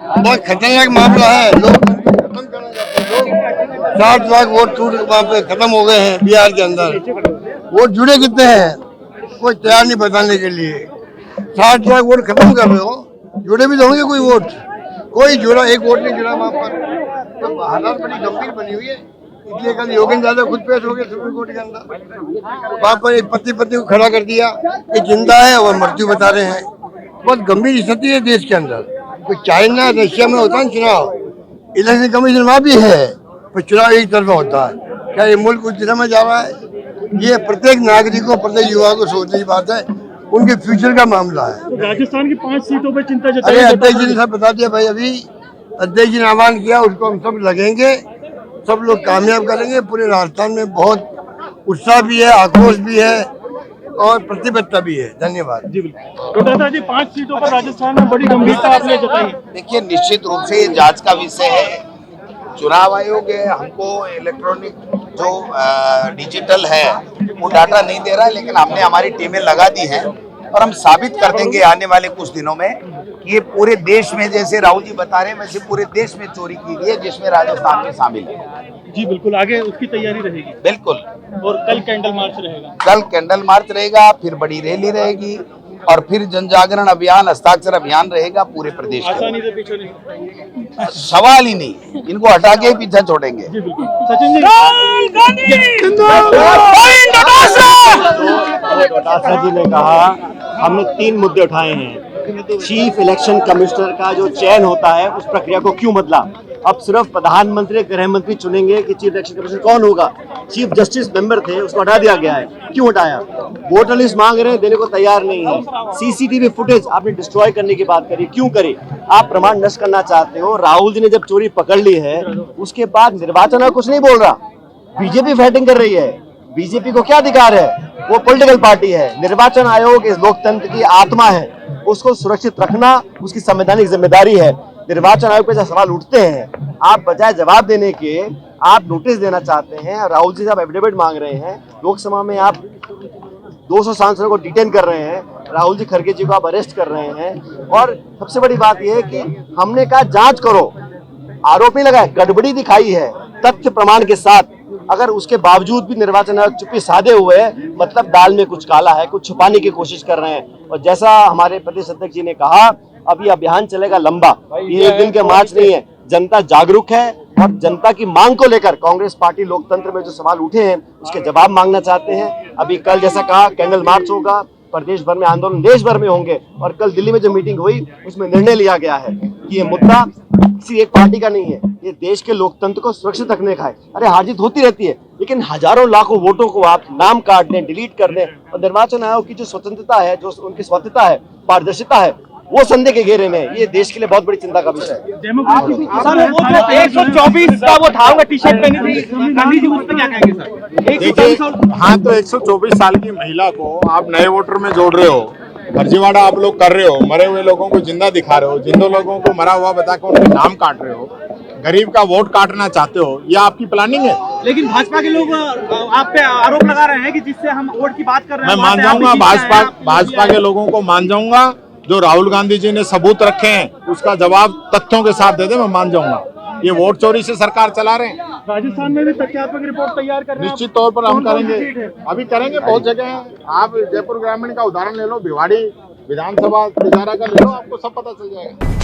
बहुत खतरनाक मामला है। लोग खत्म करना चाहते हैं। लोग 60 लाख वोट टूट वहाँ पे खत्म हो गए हैं बिहार के अंदर। वोट जुड़े कितने हैं कोई तैयार नहीं बताने के लिए। 60 लाख वोट खत्म कर रहे हो, जुड़े भी तो होंगे कोई वोट। कोई जुड़ा, एक वोट नहीं जुड़ा वहाँ पर। तो हालात बड़ी गंभीर बनी हुई है। इसलिए कल योगेंद्र यादव खुद पेश हो गए सुप्रीम कोर्ट के अंदर। वहाँ पर एक पति को खड़ा कर दिया कि जिंदा है और मृत्यु बता रहे हैं। बहुत गंभीर स्थिति है देश के अंदर। कोई चाइना रशिया में होता है चुनाव, इलेक्शन कमीशन वहाँ भी है, पर चुनाव एक तरफा होता है। क्या ये मुल्क उस दिशा में जा रहा है? ये प्रत्येक नागरिक को, प्रत्येक युवा को सोचने की बात है। उनके फ्यूचर का मामला है। तो राजस्थान की 5 सीटों पर चिंता जताई। अरे अध्यक्ष जी ने सब बता दिया भाई। अभी अध्यक्ष जी ने आह्वान किया, उसको हम सब लगेंगे, सब लोग कामयाब करेंगे। पूरे राजस्थान में बहुत उत्साह भी है, आक्रोश भी है और प्रतिबद्धता भी है। धन्यवाद जी बिल्कुल। तो दादा जी 5 सीटों पर राजस्थान में बड़ी गंभीरता आपने जताई। देखिए, निश्चित रूप से ये जांच का विषय है। चुनाव आयोग हमको इलेक्ट्रॉनिक जो डिजिटल है वो डाटा नहीं दे रहा है, लेकिन हमने हमारी टीमें लगा दी हैं और हम साबित कर देंगे आने वाले कुछ दिनों में कि ये पूरे देश में, जैसे राहुल जी बता रहे हैं, वैसे पूरे देश में चोरी की गई है, जिसमें राजस्थान में शामिल है। जी बिल्कुल, आगे उसकी तैयारी रहेगी। बिल्कुल। और कल कैंडल मार्च रहेगा। कल कैंडल मार्च रहेगा, फिर बड़ी रैली रहेगी और फिर जन जागरण अभियान, हस्ताक्षर अभियान रहेगा पूरे प्रदेश में। आसानी से पीछे नहीं, सवाल ही नहीं, इनको हटा के ही पीछे छोड़ेंगे। जी बिल्कुल। सचिन जी, डोटासरा जी ने कहा हमने 3 मुद्दे उठाए हैं। चीफ इलेक्शन कमिश्नर का जो चयन होता है उस प्रक्रिया को क्यों बदला? अब सिर्फ प्रधानमंत्री, गृह मंत्री चुनेंगे कि चीफ इलेक्शन कमिश्नर कौन होगा। चीफ जस्टिस मेंबर थे, उसको हटा दिया गया है। क्यों हटाया? वोटर लिस्ट मांग रहे हैं, देने को तैयार नहीं है। सीसीटीवी फुटेज आपने डिस्ट्रॉय करने की बात करी, क्यों करी? आप प्रमाण नष्ट करना चाहते हो। राहुल जी ने जब चोरी पकड़ ली है उसके बाद निर्वाचन आयोग कुछ नहीं बोल रहा, बीजेपी फाइटिंग कर रही है। बीजेपी को क्या अधिकार है? वो पॉलिटिकल पार्टी है। निर्वाचन आयोग इस लोकतंत्र की आत्मा है, उसको सुरक्षित रखना उसकी संवैधानिक जिम्मेदारी है। निर्वाचन आयोग पे जब सवाल उठते हैं, आप बजाय जवाब देने के आप नोटिस देना चाहते हैं। राहुल जी साहब एफिडेविट मांग रहे हैं, लोकसभा में आप 200 सांसदों को डिटेन कर रहे हैं, राहुल जी खड़गे जी को आप अरेस्ट कर रहे हैं। और सबसे बड़ी बात यह है कि हमने कहा जांच करो, आरोप नहीं लगाए, गड़बड़ी दिखाई है तथ्य प्रमाण के साथ। अगर उसके बावजूद भी निर्वाचन आयोग चुप्पी साधे हुए है, मतलब दाल में कुछ काला है, कुछ छुपाने की कोशिश कर रहे हैं। और जैसा हमारे प्रदेश अध्यक्ष जी ने कहा, अभी अभियान चलेगा लंबा, ये एक दिन के मार्च नहीं है। जनता जागरूक है और जनता की मांग को लेकर कांग्रेस पार्टी लोकतंत्र में जो सवाल उठे हैं उसके जवाब मांगना चाहते हैं। अभी कल जैसा कहा कैंडल मार्च होगा, प्रदेश भर में आंदोलन देश भर में होंगे। और कल दिल्ली में जो मीटिंग हुई उसमें निर्णय लिया गया है कि ये मुद्दा किसी एक पार्टी का नहीं है, ये देश के लोकतंत्र को सुरक्षित रखने का है। अरे हार जीत होती रहती है, लेकिन हजारों लाखों वोटों को आप नाम काट दें, डिलीट कर दें, और निर्वाचन आयोग की जो स्वतंत्रता है, जो उनकी स्वतंत्रता है, पारदर्शिता है, वो संदेह के घेरे में। ये देश के लिए बहुत बड़ी चिंता का विषय है। सर वो जो 124 का वो था, टी शर्ट पहनी थी गांधी जी, उस पर क्या कहेंगे सर? देखिए, हाँ, तो 124 साल की महिला को आप नए वोटर में जोड़ रहे हो, फर्जीवाड़ा आप लोग कर रहे हो, मरे हुए लोगों को जिंदा दिखा रहे हो, जिंदों लोगों को मरा हुआ बताकर उनके नाम काट रहे हो, गरीब का वोट काटना चाहते हो, ये आपकी प्लानिंग है। लेकिन भाजपा के लोग आप पे आरोप लगा रहे हैं कि जिससे हम वोट की बात कर रहे हैं। मैं मान जाऊंगा, भाजपा के लोगों को मान जाऊंगा। जो राहुल गांधी जी ने सबूत रखे हैं उसका जवाब तथ्यों के साथ दे दे, मैं मान जाऊंगा। ये वोट चोरी से सरकार चला रहे हैं। राजस्थान में भी तथ्यात्मक रिपोर्ट तैयार कर रहे हैं। निश्चित तौर पर हम करेंगे, अभी करेंगे, बहुत जगह है। आप जयपुर ग्रामीण का उदाहरण ले लो, भिवाड़ी विधानसभा तिजारा का ले लो, आपको सब पता चल जाएगा।